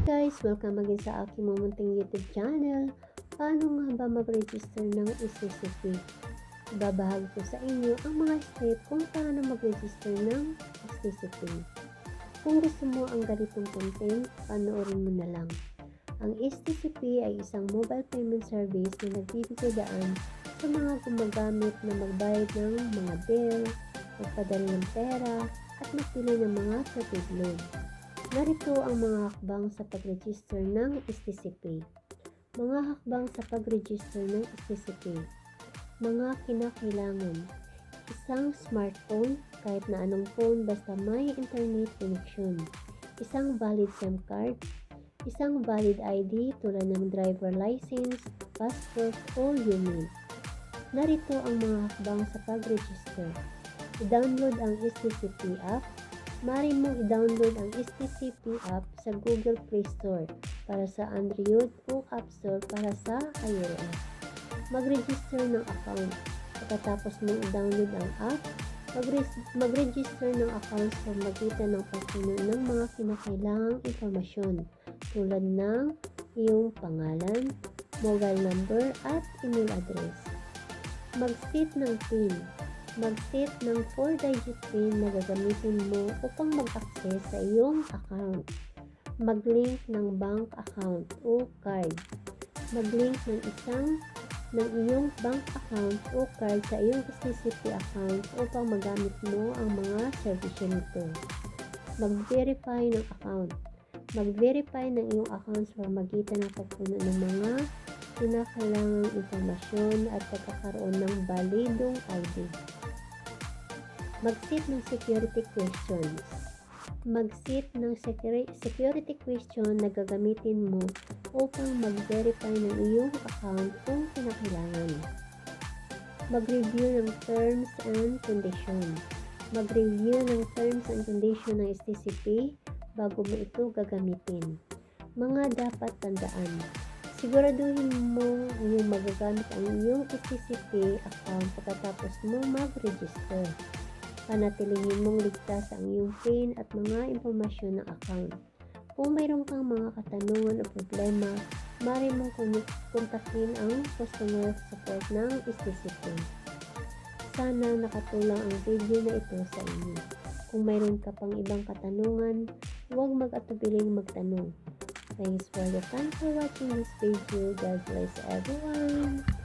Guys, welcome again sa aking munting YouTube channel. Paano nga ba mag-register ng STCP? Ibabahagi ko sa inyo ang mga step kung paano mag-register ng STCP. Kung gusto mo ang ganitong content, panoorin mo na lang. Ang STCP ay isang mobile payment service na nagbibigay daan sa mga gumagamit na magbayad ng mga bill, magpadala ng pera, at magpili ng mga prepaid loan. Narito ang mga hakbang sa pag-register ng STCP. Mga hakbang sa pag-register ng STCP. Mga kinakailangan. Isang smartphone, kahit na anong phone basta may internet connection. Isang valid SIM card. Isang valid ID tulad ng driver license, passport, o UMID. Narito ang mga hakbang sa pag-register. I-download ang STCP app. Maaari mong i-download ang STCP app sa Google Play Store para sa Android o App Store para sa iOS. Mag-register ng account. Pagkatapos mong i-download ang app, mag-register ng account sa magitan ng pagpuno ng mga kinakailangang impormasyon tulad ng iyong pangalan, mobile number, at email address. Mag-set ng PIN. Mag-set ng 4-digit PIN na gagamitin mo upang mag-access sa iyong account. Mag-link ng bank account o card. Mag-link ng iyong bank account o card sa iyong STCP account upang magamit mo ang mga servisyo nito. Mag-verify ng account. Mag-verify ng iyong account sa pamamagitan ng pagpuno ng mga kinakailangang impormasyon at pagkakaroon ng balidong ID. Mag-set ng security questions. Mag-set ng security question na gagamitin mo upang mag-verify ng iyong account kung kinakailangan. Mag-review ng terms and conditions. Mag-review ng terms and conditions ng STCP bago mo ito gagamitin. Mga dapat tandaan. Siguraduhin mo yung magagamit ang iyong STCP account pagkatapos mo mag-register. Panatilihin mong ligtas ang iyong PIN at mga impormasyon ng account. Kung mayroon kang mga katanungan o problema, maaari mong kontakin ang customer support ng STCP. Sana nakatulong ang video na ito sa inyo. Kung mayroon ka pang ibang katanungan, huwag mag-atubiling magtanong. Thanks for the time for watching this video. God bless everyone.